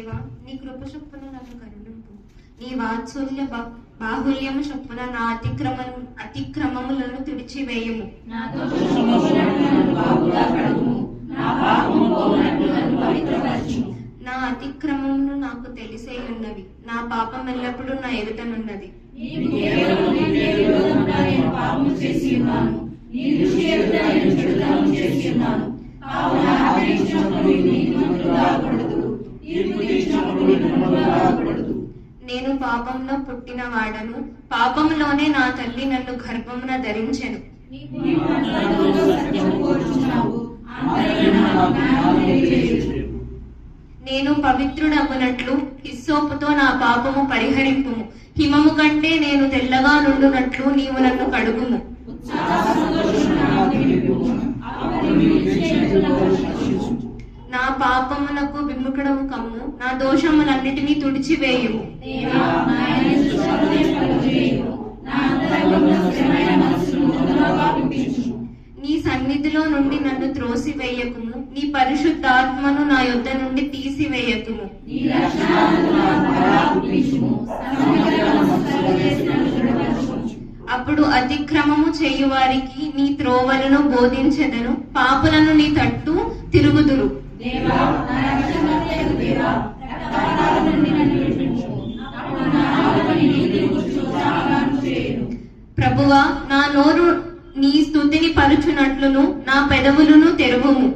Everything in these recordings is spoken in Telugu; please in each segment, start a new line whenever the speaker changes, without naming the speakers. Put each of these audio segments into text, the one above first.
దేవా, నీ కృప చొప్పున నన్ను కరుణింపు. నీ వాత్సల్య బాహుల్యము చొప్పున నా అతిక్రమములను తుడిచివేయుము. నా అతిక్రమములు నాకు తెలిసే ఉన్నవి, నా పాపం ఎల్లప్పుడూ నా ఎదుటనున్నది. నేను పాపంలో పుట్టిన వాడను, పాపంలోనే నా తల్లి నన్ను గర్భమున ధరించెను. నేను పవిత్రుడగునట్లు హిస్సోపుతో నా పాపము పరిహరింపుము. హిమము కంటే నేను తెల్లగా నుండునట్లు నీవు నన్ను కడుగుము. నా పాపములకు విముఖుడవు కమ్ము, నా దోషములన్నిటినీ తుడిచివేయుము. నీ సన్నిధిలో నుండి నన్ను త్రోసివేయకుము, నీ పరిశుద్ధాత్మను నా యొద్ద నుండి తీసివేయకుము. అప్పుడు అతిక్రమము చేయువారికి నీ త్రోవలను బోధించెదను, పాపులను నీ తట్టు తిరుగుదురు. ప్రభువా, నా నోరు నీ స్తుతిని పరుచునట్లును నా పెదవులను తెరువుము.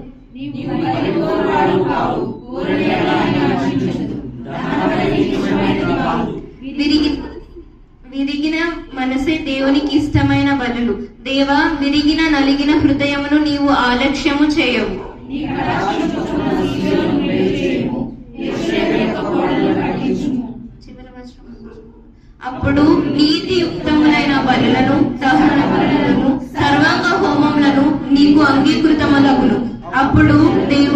విరిగిన మనసే దేవునికి ఇష్టమైన బలులు. దేవా, విరిగిన నలిగిన హృదయమును నీవు ఆలక్ష్యము చేయవు. అప్పుడు నీతియుక్తములైన బలులను, దహన బలులను, సర్వాంగ హోమములను నీకు అంగీకృతములగును. అప్పుడు దేవు